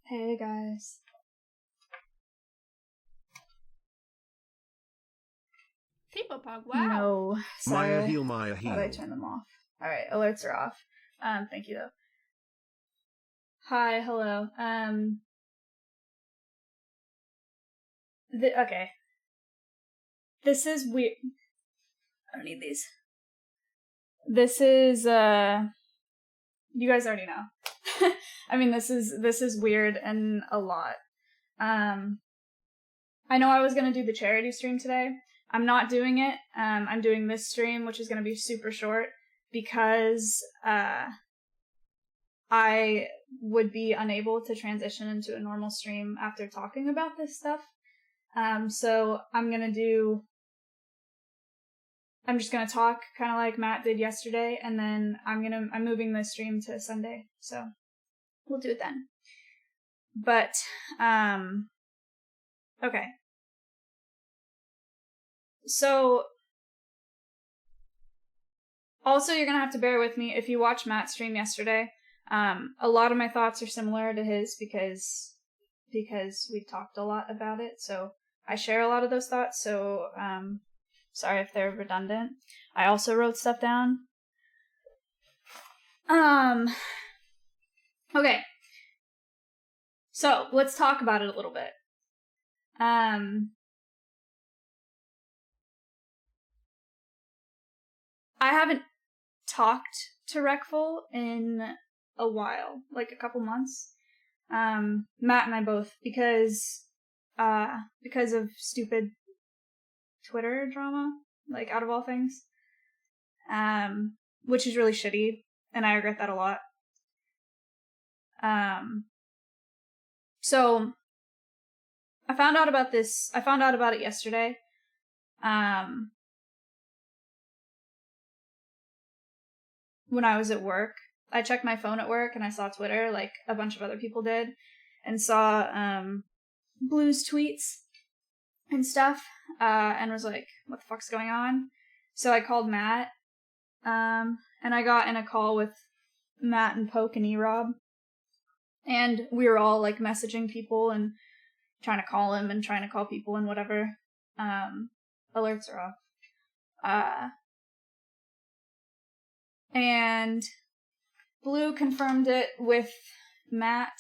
Hey guys. People Pog, wow. No, sorry. Maya heal, Maya heal. Thought I turned them off. Alright, alerts are off. Thank you though. Hi, hello. Okay. This is weird. I don't need these. This is, you guys already know. I mean, this is weird and a lot. I know I was gonna do the charity stream today. I'm not doing it. I'm doing this stream, which is gonna be super short, because, I would be unable to transition into a normal stream after talking about this stuff. So I'm just gonna talk kind of like Matt did yesterday, and then I'm moving the stream to Sunday, so we'll do it then. But, okay. So, also you're gonna have to bear with me if you watch Matt's stream yesterday. A lot of my thoughts are similar to his because we talked a lot about it, so I share a lot of those thoughts, so, sorry if they're redundant. I also wrote stuff down. Okay. So, let's talk about it a little bit. I haven't talked to Reckful in a while, like a couple months. Matt and I both, because of stupid Twitter drama, like out of all things. Which is really shitty, and I regret that a lot. So I found out about it yesterday. When I was at work. I checked my phone at work and I saw Twitter, like a bunch of other people did, and saw Blue's tweets and stuff, and was like, what the fuck's going on? So I called Matt, and I got in a call with Matt and Poke and E-Rob, and we were all like messaging people and trying to call him and trying to call people and whatever. Alerts are off. And Blue confirmed it with Matt,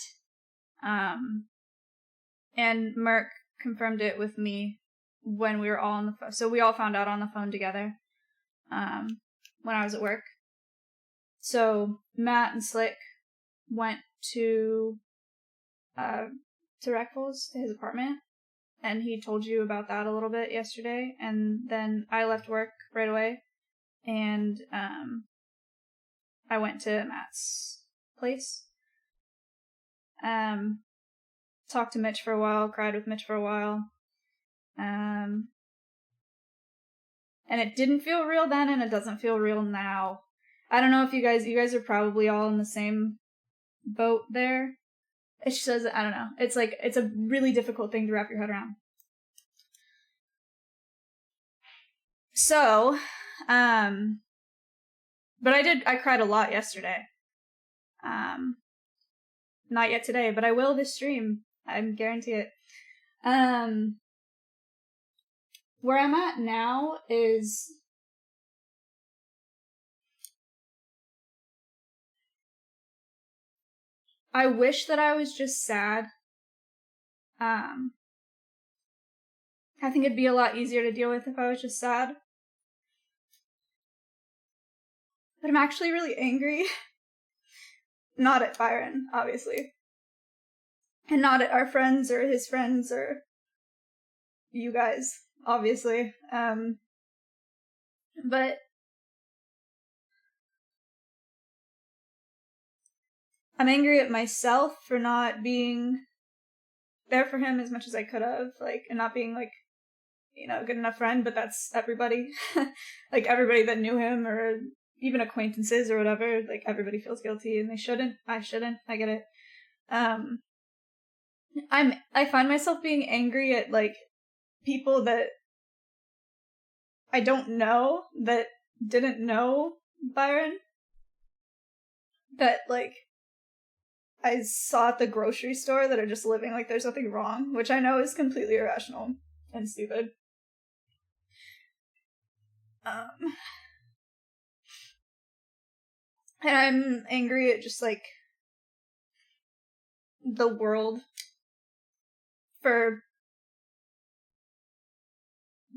and Merc confirmed it with me when we were all on the phone. So we all found out on the phone together, when I was at work. So Matt and Slick went to Reckful's, to his apartment, and he told you about that a little bit yesterday, and then I left work right away, and, I went to Matt's place. Talked to Mitch for a while, cried with Mitch for a while. And it didn't feel real then, and it doesn't feel real now. I don't know if you guys are probably all in the same boat there. It just doesn't, I don't know. It's like, it's a really difficult thing to wrap your head around. So, but I cried a lot yesterday. Not yet today, but I will this stream. I guarantee it. Where I'm at now is I wish that I was just sad. I think it'd be a lot easier to deal with if I was just sad. But I'm actually really angry. Not at Byron, obviously. And not at our friends or his friends or you guys, obviously. But I'm angry at myself for not being there for him as much as I could have, like, and not being, like, you know, a good enough friend, but that's everybody. Like, everybody that knew him, or even acquaintances or whatever, like, everybody feels guilty, and they shouldn't. I shouldn't. I get it. I find myself being angry at, like, people that I don't know, that didn't know Byron, that, like, I saw at the grocery store that are just living like there's nothing wrong, which I know is completely irrational and stupid. And I'm angry at just, like, the world for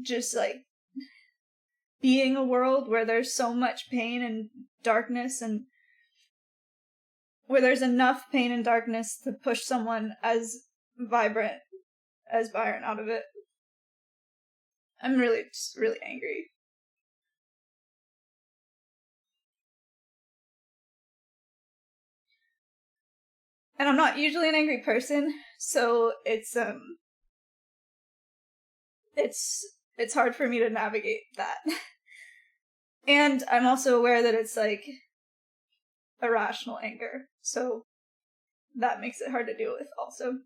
just, like, being a world where there's so much pain and darkness, and where there's enough pain and darkness to push someone as vibrant as Byron out of it. I'm really, just really angry. And I'm not usually an angry person, so it's hard for me to navigate that. And I'm also aware that it's, like, irrational anger, so that makes it hard to deal with also.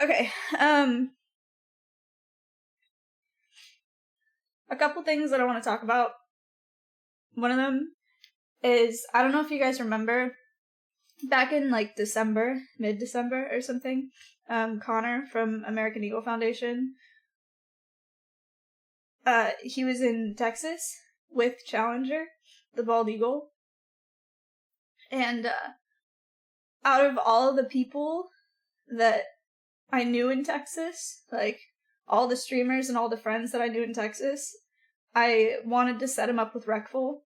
Okay, a couple things that I want to talk about. One of them is, I don't know if you guys remember, back in, like, December, mid-December or something, Connor from American Eagle Foundation, he was in Texas with Challenger, the bald eagle, and, out of all the people that I knew in Texas, like, all the streamers and all the friends that I knew in Texas, I wanted to set him up with Reckful.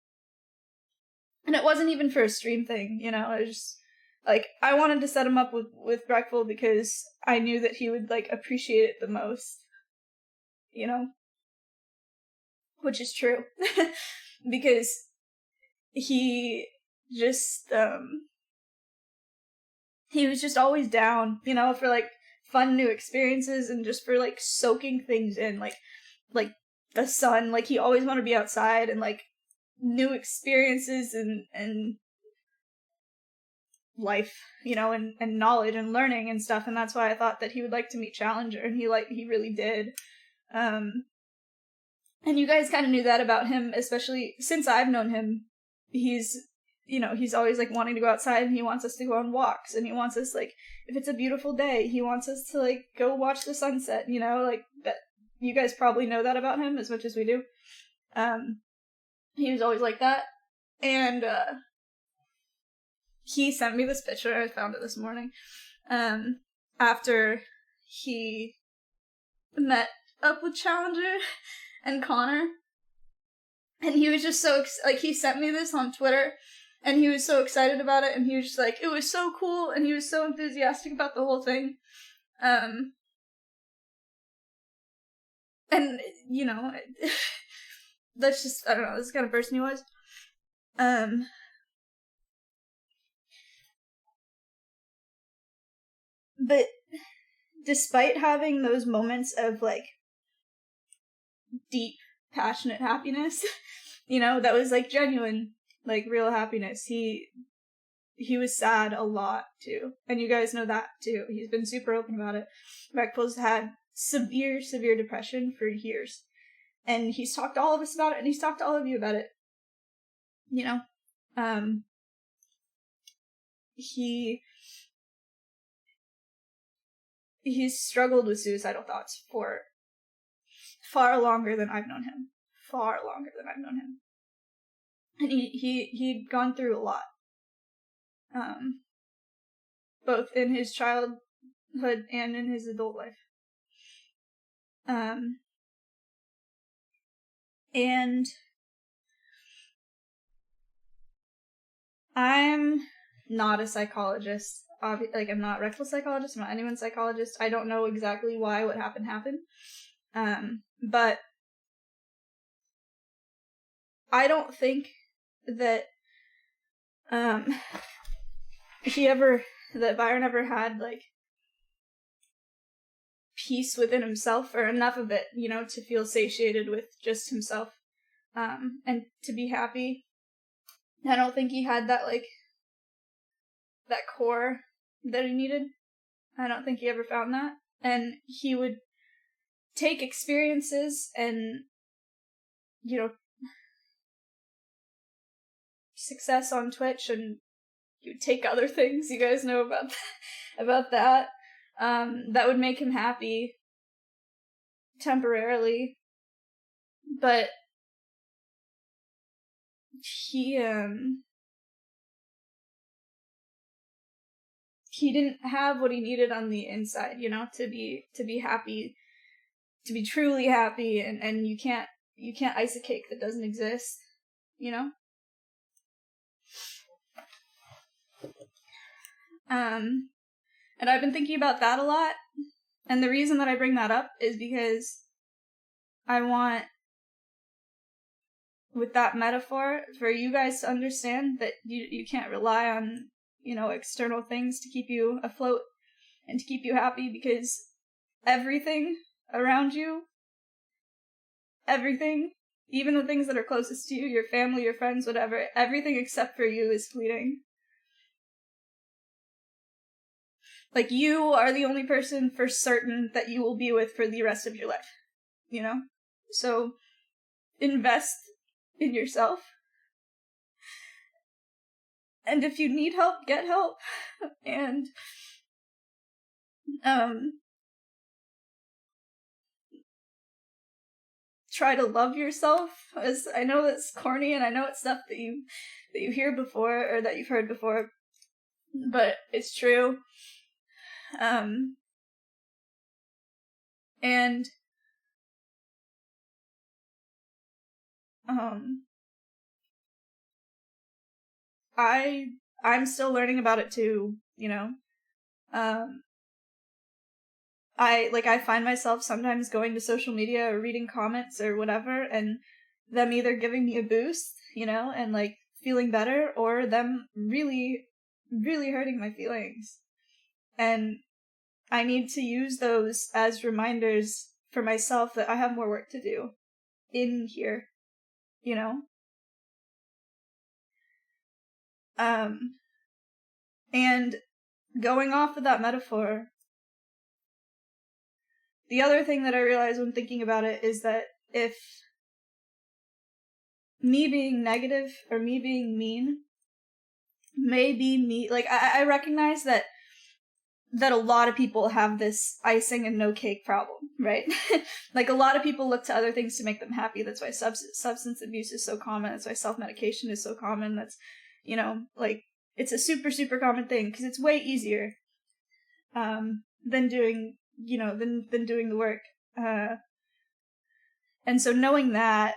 And it wasn't even for a stream thing, you know, it was just, like, I wanted to set him up with Reckful because I knew that he would, like, appreciate it the most, you know? Which is true. Because he just, he was just always down, you know, for, like, fun new experiences and just for, like, soaking things in, like the sun, like, he always wanted to be outside and, like, new experiences and life, you know, and knowledge and learning and stuff, and that's why I thought that he would like to meet Challenger, and he really did. And you guys kind of knew that about him, especially since I've known him. He's, you know, he's always, like, wanting to go outside, and he wants us to go on walks, and he wants us, like, if it's a beautiful day, he wants us to, like, go watch the sunset, you know, like, that. You guys probably know that about him as much as we do. He was always like that, and, he sent me this picture, I found it this morning, after he met up with Challenger and Connor, and he was just so, like, he sent me this on Twitter, and he was so excited about it, and he was just like, it was so cool, and he was so enthusiastic about the whole thing, and, you know, that's just, I don't know, this is the kind of person he was. But despite having those moments of, like, deep, passionate happiness, you know, that was, like, genuine, like, real happiness, he was sad a lot, too. And you guys know that, too. He's been super open about it. Reckful's had severe, severe depression for years. And he's talked to all of us about it, and he's talked to all of you about it. You know? He's struggled with suicidal thoughts for far longer than I've known him. Far longer than I've known him. And he'd gone through a lot. Both in his childhood and in his adult life. And I'm not a psychologist. Like, I'm not Reckful's psychologist, I'm not anyone's psychologist. I don't know exactly why what happened. But I don't think that that Byron ever had, like, peace within himself, or enough of it, you know, to feel satiated with just himself, and to be happy. I don't think he had that, like, that core that he needed. I don't think he ever found that. And he would take experiences and, you know, success on Twitch and you take other things. You guys know about that. That would make him happy temporarily, but he didn't have what he needed on the inside, to be happy, to be truly happy, and you can't ice a cake that doesn't exist, And I've been thinking about that a lot, and the reason that I bring that up is because I want, with that metaphor, for you guys to understand that you can't rely on, external things to keep you afloat and to keep you happy, because everything around you, everything, even the things that are closest to you, your family, your friends, whatever, everything except for you is fleeting. Like, you are the only person for certain that you will be with for the rest of your life, So, invest in yourself. And if you need help, get help. And, try to love yourself. As I know that's corny, and I know it's stuff that you hear before, or that you've heard before, but it's true. And I'm still learning about it too, I find myself sometimes going to social media or reading comments or whatever, and them either giving me a boost, and like feeling better, or them really, really hurting my feelings. And I need to use those as reminders for myself that I have more work to do in here, And going off of that metaphor, the other thing that I realized when thinking about it is that if me being negative or me being mean may be me, like, I recognize that a lot of people have this icing and no cake problem, right? Like, a lot of people look to other things to make them happy. That's why substance abuse is so common. That's why self-medication is so common. That's, like, it's a super, super common thing, because it's way easier than doing, than doing the work. And so knowing that,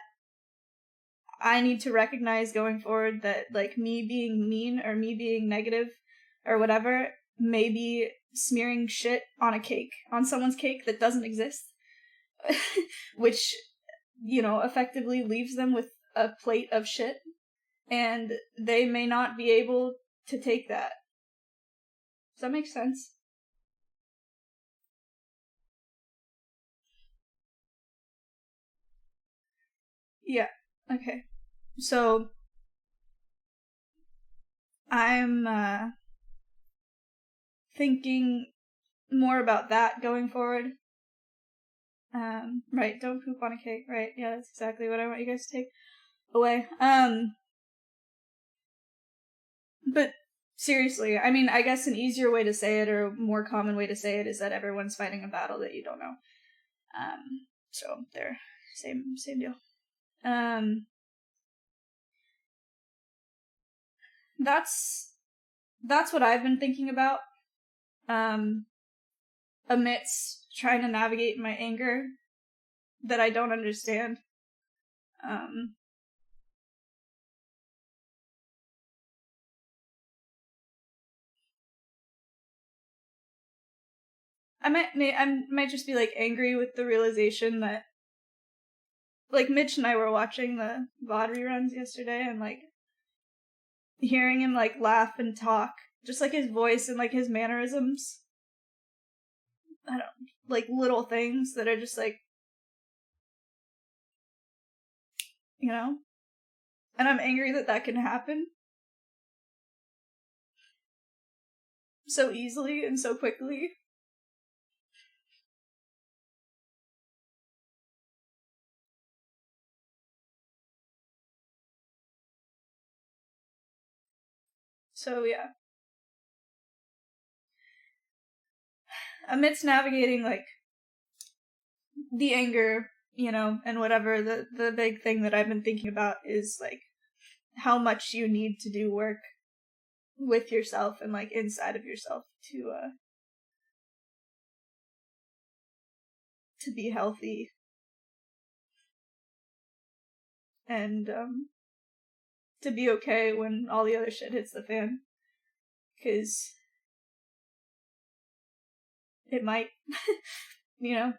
I need to recognize going forward that, like, me being mean or me being negative or whatever may be smearing shit on someone's cake that doesn't exist, which, effectively leaves them with a plate of shit, and they may not be able to take that. Does that make sense? Yeah. Okay. So, I'm, thinking more about that going forward. Right, don't poop on a cake, right? Yeah, that's exactly what I want you guys to take away. But seriously, I mean, I guess an easier way to say it, or a more common way to say it, is that everyone's fighting a battle that you don't know. So there, same deal. That's what I've been thinking about. Amidst trying to navigate my anger that I don't understand. I might just be, like, angry with the realization that, like, Mitch and I were watching the VOD reruns yesterday, and, like, hearing him, like, laugh and talk, just, like, his voice and, like, his mannerisms. I don't, like, little things that are just, like, and I'm angry that can happen so easily and so quickly. So yeah. Amidst navigating, like, the anger, you know, and whatever, the big thing that I've been thinking about is, like, how much you need to do work with yourself and, like, inside of yourself to be healthy and to be okay when all the other shit hits the fan. 'Cause it might, you know?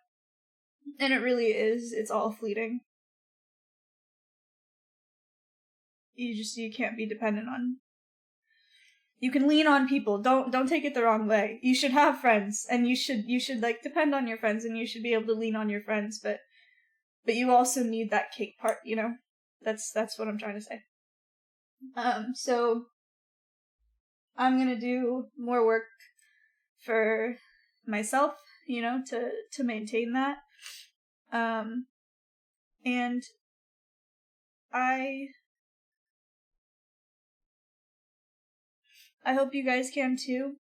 And it really is. It's all fleeting. You can't be dependent on. You can lean on people. Don't take it the wrong way. You should have friends, and you should like depend on your friends, and you should be able to lean on your friends. But you also need that cake part, you know. That's what I'm trying to say. So I'm gonna do more work for myself, you know, to maintain that. And I hope you guys can too.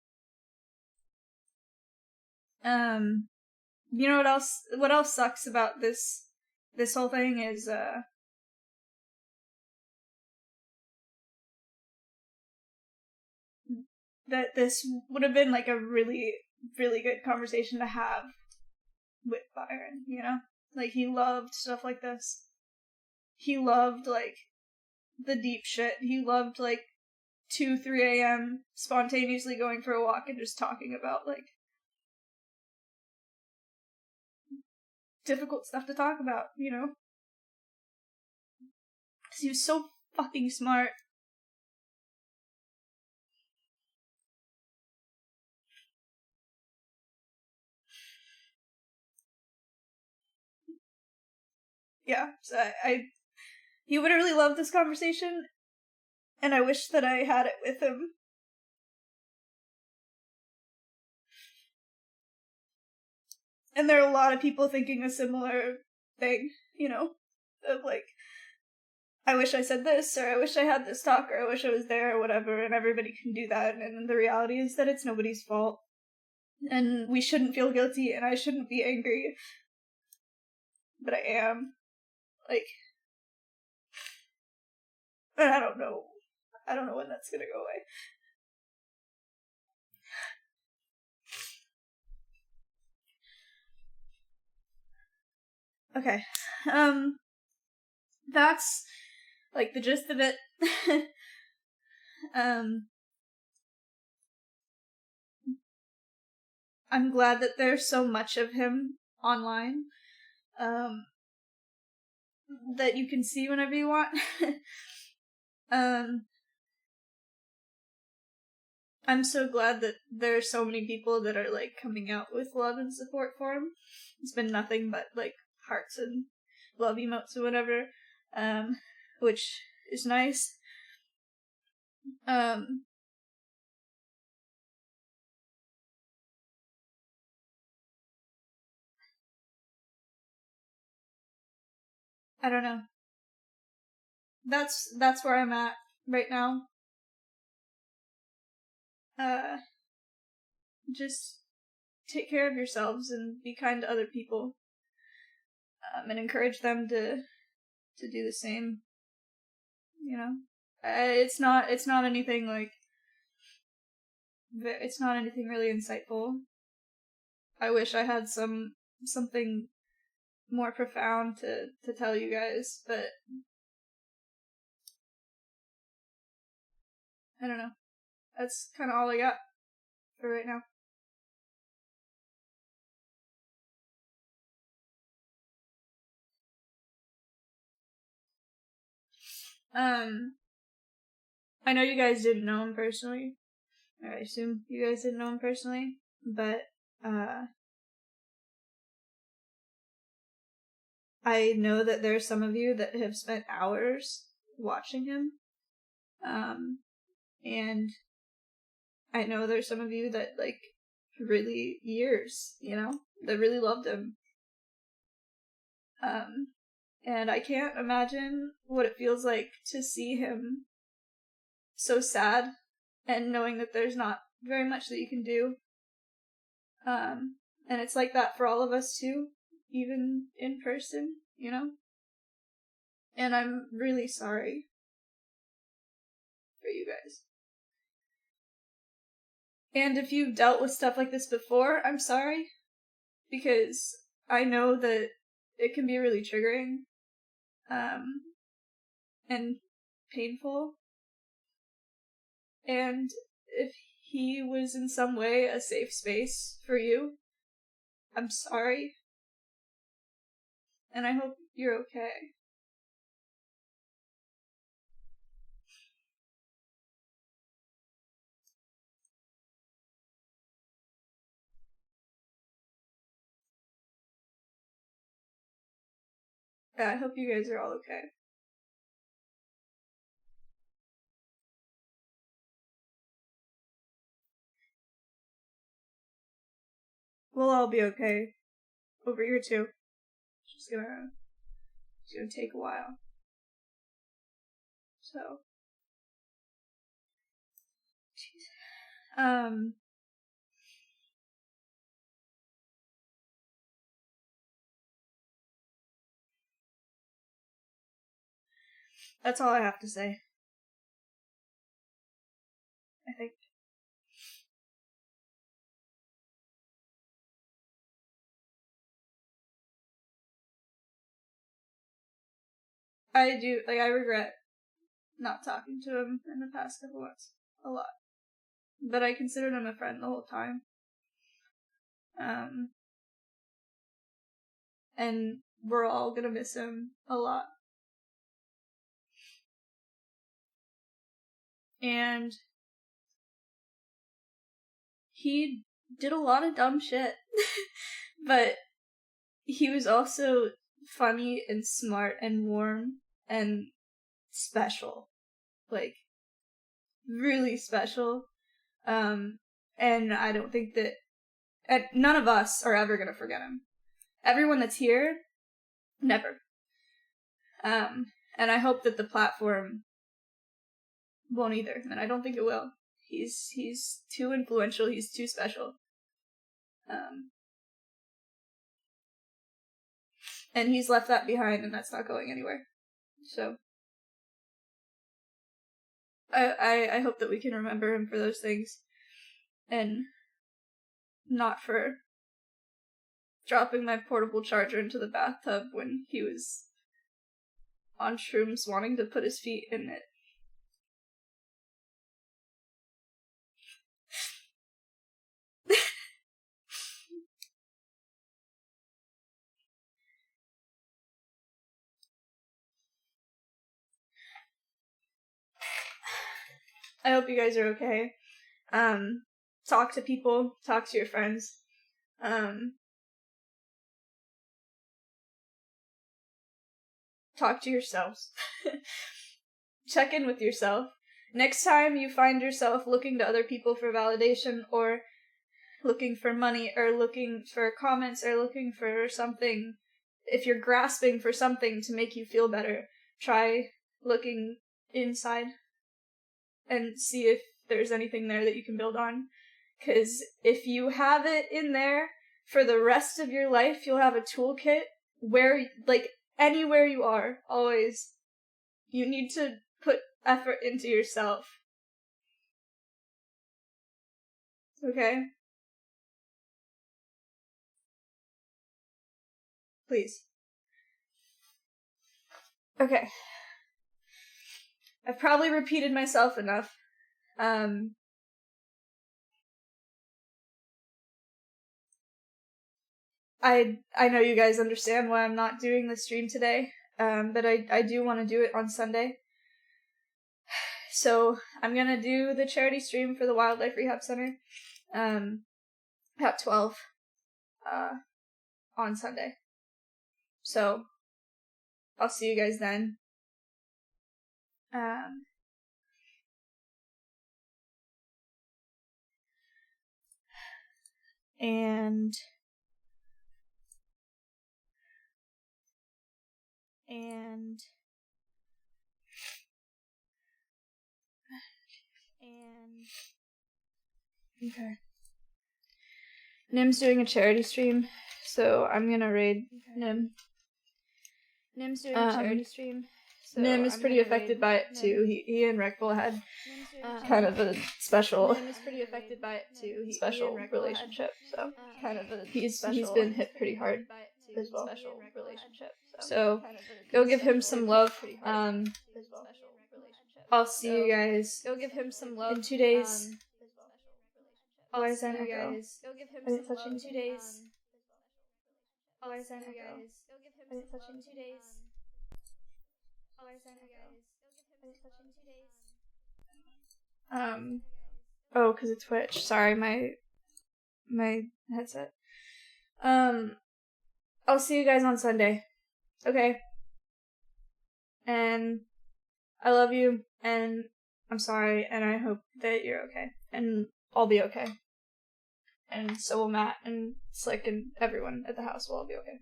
You know what else? What else sucks about this whole thing is that this would have been like a really, really good conversation to have with Byron, you know? Like, he loved stuff like this. He loved, like, the deep shit. He loved, like, 2, 3 a.m. spontaneously going for a walk and just talking about, like, difficult stuff to talk about, you know? Because he was so fucking smart. Yeah, so he would have really loved this conversation, and I wish that I had it with him. And there are a lot of people thinking a similar thing, you know, of like, I wish I said this, or I wish I had this talk, or I wish I was there, or whatever, and everybody can do that, and the reality is that it's nobody's fault. And we shouldn't feel guilty, and I shouldn't be angry. But I am. Like, and I don't know. I don't know when that's gonna go away. Okay. That's, like, the gist of it. I'm glad that there's so much of him online. That you can see whenever you want. I'm so glad that there are so many people that are, like, coming out with love and support for him. It's been nothing but, like, hearts and love emotes or whatever, which is nice. I don't know. That's where I'm at right now. Just take care of yourselves and be kind to other people, and encourage them to do the same. You know, it's not anything like, it's not anything really insightful. I wish I had something more profound to tell you guys, but I don't know. That's kind of all I got for right now. I know you guys didn't know him personally, or I assume you guys didn't know him personally, but I know that there are some of you that have spent hours watching him, and I know there's some of you that, like, really years, you know, that really loved him. And I can't imagine what it feels like to see him so sad and knowing that there's not very much that you can do. And it's like that for all of us too, even in person, you know? And I'm really sorry for you guys. And if you've dealt with stuff like this before, I'm sorry, because I know that it can be really triggering, and painful. And if he was in some way a safe space for you, I'm sorry. And I hope you're okay. Yeah, I hope you guys are all okay. We'll all be okay over here too. It's gonna take a while. So, jeez. That's all I have to say. I think. I regret not talking to him in the past couple months. A lot. But I considered him a friend the whole time. And we're all gonna miss him a lot. And he did a lot of dumb shit. But he was also funny and smart and warm and special. Like, really special. And I don't think that none of us are ever gonna forget him. Everyone that's here, never. And I hope that the platform won't either, and I don't think it will. He's too influential, he's too special. And he's left that behind, and that's not going anywhere. So, I hope that we can remember him for those things, and not for dropping my portable charger into the bathtub when he was on shrooms wanting to put his feet in it. I hope you guys are okay. Talk to people, talk to your friends. Talk to yourselves. Check in with yourself. Next time you find yourself looking to other people for validation, or looking for money, or looking for comments, or looking for something, if you're grasping for something to make you feel better, try looking inside and see if there's anything there that you can build on. Because if you have it in there for the rest of your life, you'll have a toolkit where, like, anywhere you are, always, you need to put effort into yourself. Okay? Please. Okay. I've probably repeated myself enough. I know you guys understand why I'm not doing the stream today, but I do want to do it on Sunday. So I'm gonna do the charity stream for the Wildlife Rehab Center, at 12, on Sunday. So I'll see you guys then. And and Okay. Nim's doing a charity stream, so I'm gonna raid Nim. Nim's doing a charity stream. So Nim is pretty affected by it too. He and Rekbul had kind of a special relationship. So he's been hit pretty hard as well. So go give him some love. I'll see you guys. Go give him some love in 2 days. Why is that echo? I didn't touch in 2 days. Why is that echo? I didn't touch in 2 days. Why is that echo? I didn't touch in 2 days. Oh, because it's Twitch. Sorry, my headset. I'll see you guys on Sunday. Okay. And I love you, and I'm sorry, and I hope that you're okay. And I'll be okay. And so will Matt, and Slick, and everyone at the house will all be okay.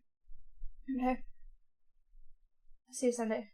Okay. See you Sunday.